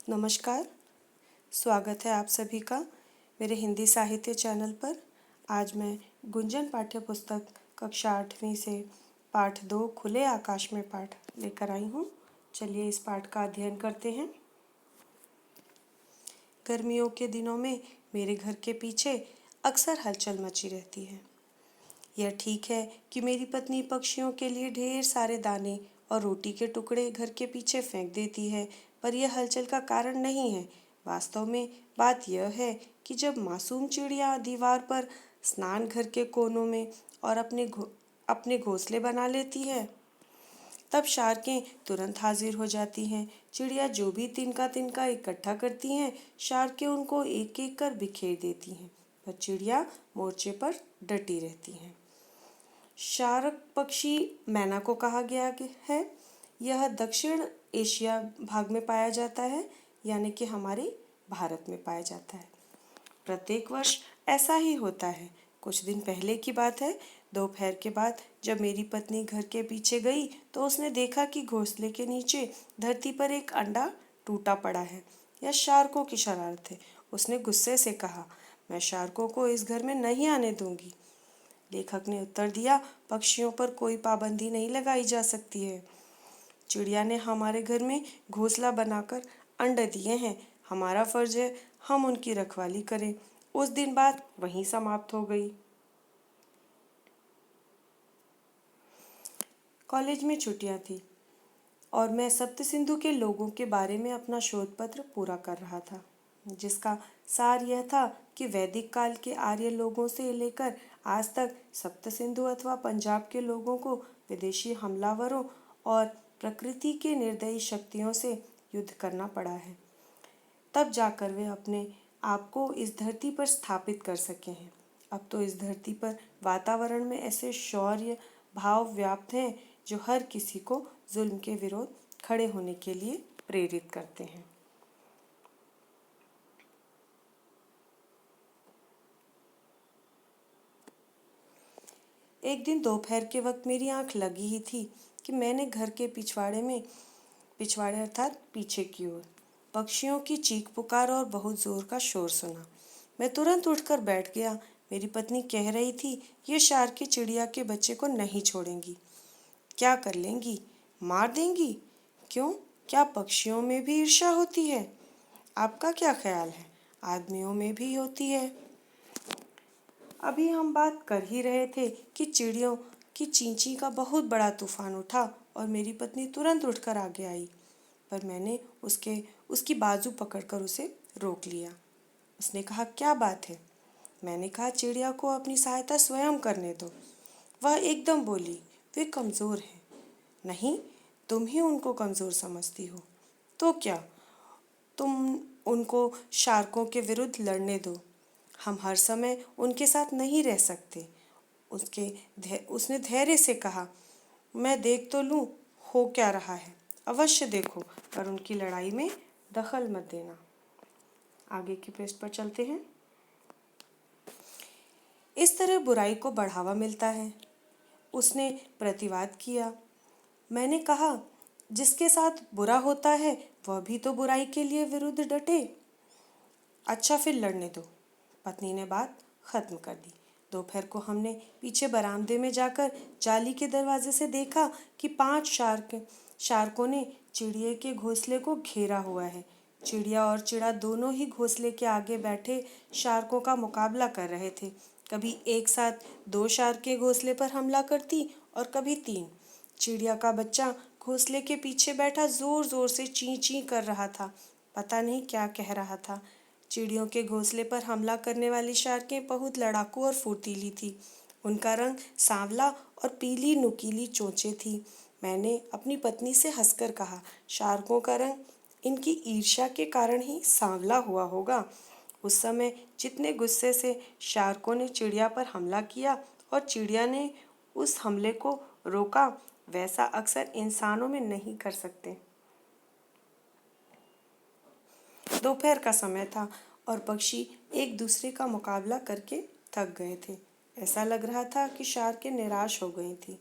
नमस्कार, स्वागत है आप सभी का मेरे हिंदी साहित्य चैनल पर। आज मैं गुंजन पाठ्य पुस्तक कक्षा 8वीं से पाठ 2 खुले आकाश में पाठ लेकर आई हूँ। चलिए इस पाठ का अध्ययन करते हैं। गर्मियों के दिनों में मेरे घर के पीछे अक्सर हलचल मची रहती है। यह ठीक है कि मेरी पत्नी पक्षियों के लिए ढेर सारे दाने और रोटी के टुकड़े घर के पीछे फेंक देती है, पर यह हलचल का कारण नहीं है। वास्तव में बात यह है कि जब मासूम चिड़िया दीवार पर स्नान घर के कोनों में और अपने घोंसले बना लेती है, तब शार्कें तुरंत हाजिर हो जाती हैं। चिड़िया जो भी तिनका तिनका इकट्ठा करती हैं, शार्कें उनको एक एक कर बिखेर देती हैं, पर चिड़िया मोर्चे पर डटी रहती हैं। शार्क पक्षी मैना को कहा गया है। यह दक्षिण एशिया भाग में पाया जाता है, यानी कि हमारे भारत में पाया जाता है। प्रत्येक वर्ष ऐसा ही होता है। कुछ दिन पहले की बात है। दोपहर के बाद जब मेरी पत्नी घर के पीछे गई तो उसने देखा कि घोंसले के नीचे धरती पर एक अंडा टूटा पड़ा है। यह शार्कों की शरारत है। उसने गुस्से से कहा, मैं शार्कों को इस घर में नहीं आने दूंगी। लेखक ने उत्तर दिया, पक्षियों पर कोई पाबंदी नहीं लगाई जा सकती है। चिड़िया ने हमारे घर में घोंसला बनाकर अंडे दिए हैं। हमारा फर्ज है हम उनकी रखवाली करें। उस दिन बात वहीं समाप्त हो गई। कॉलेज में छुट्टियां थी और मैं सप्त सिंधु के लोगों के बारे में अपना शोध पत्र पूरा कर रहा था, जिसका सार यह था कि वैदिक काल के आर्य लोगों से लेकर आज तक सप्त सिंधु अथवा पंजाब के लोगों को विदेशी हमलावरों और प्रकृति के निर्दयी शक्तियों से युद्ध करना पड़ा है। तब जाकर वे अपने आप को इस धरती पर स्थापित कर सके हैं। अब तो इस धरती पर वातावरण में ऐसे शौर्य भाव व्याप्त हैं जो हर किसी को जुल्म के विरोध खड़े होने के लिए प्रेरित करते हैं। एक दिन दोपहर के वक्त मेरी आंख लगी ही थी कि मैंने घर के पिछवाड़े अर्थात पीछे की ओर पक्षियों की चीख पुकार और बहुत जोर का शोर सुना। मैं तुरंत उठकर बैठ गया। मेरी पत्नी कह रही थी, ये शार्की चिड़िया के बच्चे को नहीं छोड़ेंगी। क्या कर लेंगी? मार देंगी? क्यों? क्या पक्षियों में भी ईर्ष्या होती है? आपका क्या ख्याल है? आदमियों में भी होती है? अभी हम बात कर ही रहे थे कि चिड़ियों की चींची का बहुत बड़ा तूफान उठा और मेरी पत्नी तुरंत उठकर आगे आई, पर मैंने उसकी बाजू पकड़कर उसे रोक लिया। उसने कहा, क्या बात है? मैंने कहा, चिड़िया को अपनी सहायता स्वयं करने दो। वह एकदम बोली, वे कमज़ोर हैं। नहीं, तुम ही उनको कमज़ोर समझती हो। तो क्या? तुम उनको शार्कों के विरुद्ध लड़ने दो। हम हर समय उनके साथ नहीं रह सकते। उसने धैर्य से कहा, मैं देख तो लूँ हो क्या रहा है। अवश्य देखो, पर उनकी लड़ाई में दखल मत देना। आगे की पृष्ठ पर चलते हैं। इस तरह बुराई को बढ़ावा मिलता है, उसने प्रतिवाद किया। मैंने कहा, जिसके साथ बुरा होता है वह भी तो बुराई के लिए विरुद्ध डटे। अच्छा, फिर लड़ने दो। पत्नी ने बात खत्म कर दी। दोपहर को हमने पीछे बरामदे में जाकर जाली के दरवाजे से देखा कि 5 शार्कों ने चिड़िया के घोंसले को घेरा हुआ है। चिड़िया और चिड़ा दोनों ही घोंसले के आगे बैठे शार्कों का मुकाबला कर रहे थे। कभी एक साथ 2 शार्कें घोंसले पर हमला करती और कभी 3। चिड़िया का बच्चा घोंसले के पीछे बैठा जोर जोर से ची ची कर रहा था। पता नहीं क्या कह रहा था। चिड़ियों के घोंसले पर हमला करने वाली शार्कें बहुत लड़ाकू और फुर्तीली थी। उनका रंग सांवला और पीली नुकीली चोंचें थी। मैंने अपनी पत्नी से हंसकर कहा, शार्कों का रंग इनकी ईर्ष्या के कारण ही सांवला हुआ होगा। उस समय जितने गुस्से से शार्कों ने चिड़िया पर हमला किया और चिड़िया ने उस हमले को रोका, वैसा अक्सर इंसानों में नहीं कर सकते। दोपहर का समय था और पक्षी एक दूसरे का मुकाबला करके थक गए थे। ऐसा लग रहा था कि शार्कें निराश हो गई थी।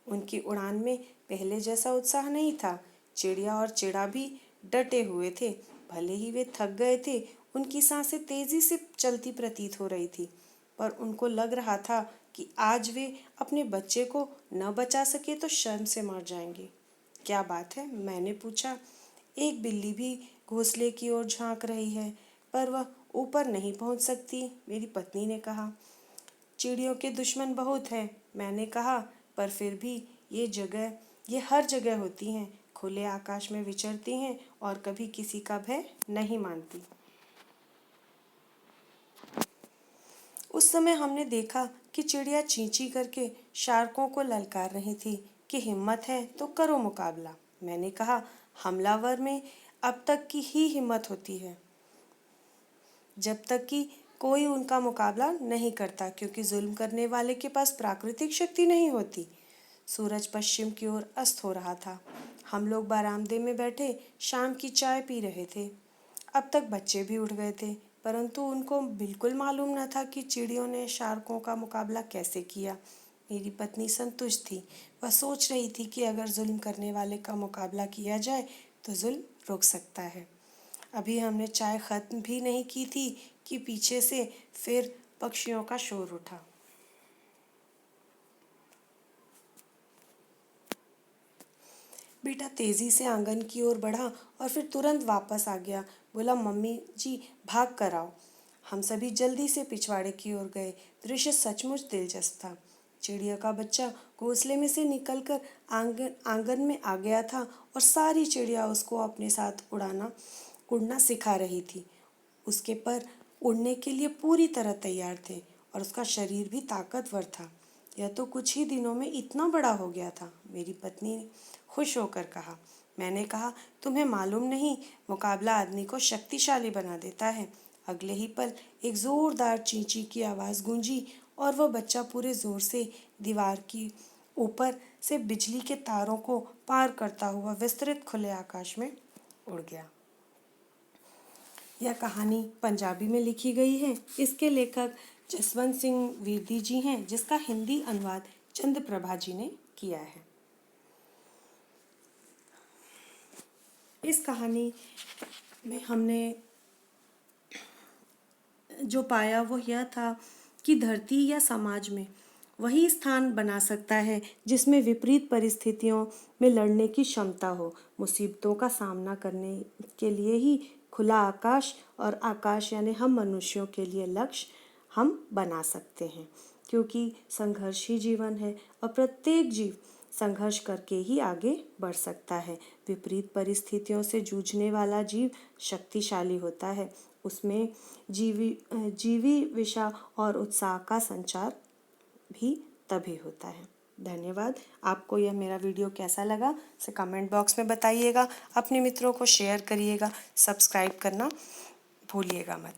उनकी उड़ान में पहले जैसा उत्साह नहीं था। चिड़िया और चिड़ा भी डटे हुए थे। भले ही वे थक गए थे, उनकी सांसें तेजी से चलती प्रतीत हो रही थी, पर उनको लग रहा था कि आज वे अपने बच्चे को न बचा सके तो शर्म से मर जाएंगे। क्या बात है? मैंने पूछा। एक बिल्ली भी घोंसले की ओर झांक रही है, पर वह ऊपर नहीं पहुंच सकती, मेरी पत्नी ने कहा। चिड़ियों के दुश्मन बहुत हैं, मैंने कहा, पर फिर भी ये हर जगह होती हैं, खुले आकाश में विचरती हैं और कभी किसी का भय नहीं मानती। उस समय हमने देखा कि चिड़िया चींची करके शार्कों को ललकार रही थी कि हिम्मत है तो करो मुकाबला। मैंने कहा, हमलावर में अब तक की ही हिम्मत होती है, जब तक कि कोई उनका मुकाबला नहीं करता, क्योंकि जुल्म करने वाले के पास प्राकृतिक शक्ति नहीं होती। सूरज पश्चिम की ओर अस्त हो रहा था। हम लोग बरामदे में बैठे शाम की चाय पी रहे थे। अब तक बच्चे भी उठ गए थे, परंतु उनको बिल्कुल मालूम न था कि चिड़ियों ने शार्कों का मुकाबला कैसे किया। मेरी पत्नी संतुष्ट थी। वह सोच रही थी कि अगर जुल्म करने वाले का मुकाबला किया जाए तो जुल्म रुक सकता है। अभी हमने चाय खत्म भी नहीं की थी कि पीछे से फिर पक्षियों का शोर उठा। बेटा तेजी से आंगन की ओर बढ़ा और फिर तुरंत वापस आ गया। बोला, मम्मी जी भाग कर आओ। हम सभी जल्दी से पिछवाड़े की ओर गए। दृश्य सचमुच दिलचस्प था। चिड़िया का बच्चा घोंसले में से निकलकर आंगन में आ गया था और सारी चिड़िया उसको अपने साथ उड़ना सिखा रही थी। उसके पर उड़ने के लिए पूरी तरह तैयार थे और उसका शरीर भी ताकतवर था। यह तो कुछ ही दिनों में इतना बड़ा हो गया था, मेरी पत्नी ने खुश होकर कहा। मैंने कहा, तुम्हें मालूम नहीं, मुकाबला आदमी को शक्तिशाली बना देता है। अगले ही पल एक जोरदार चींची की आवाज़ गूंजी और वह बच्चा पूरे जोर से दीवार की ऊपर से बिजली के तारों को पार करता हुआ विस्तृत खुले आकाश में उड़ गया। यह कहानी पंजाबी में लिखी गई है। इसके लेखक जसवंत सिंह विरदी जी हैं, जिसका हिंदी अनुवाद चंद्रप्रभा जी ने किया है। इस कहानी में हमने जो पाया वो यह था कि धरती या समाज में वही स्थान बना सकता है जिसमें विपरीत परिस्थितियों में लड़ने की क्षमता हो। मुसीबतों का सामना करने के लिए ही खुला आकाश और आकाश यानी हम मनुष्यों के लिए लक्ष्य हम बना सकते हैं, क्योंकि संघर्ष ही जीवन है और प्रत्येक जीव संघर्ष करके ही आगे बढ़ सकता है। विपरीत परिस्थितियों से जूझने वाला जीव शक्तिशाली होता है। उसमें जीवी विषा और उत्साह का संचार भी तभी होता है। धन्यवाद। आपको यह मेरा वीडियो कैसा लगा इसे कमेंट बॉक्स में बताइएगा। अपने मित्रों को शेयर करिएगा। सब्सक्राइब करना भूलिएगा मत।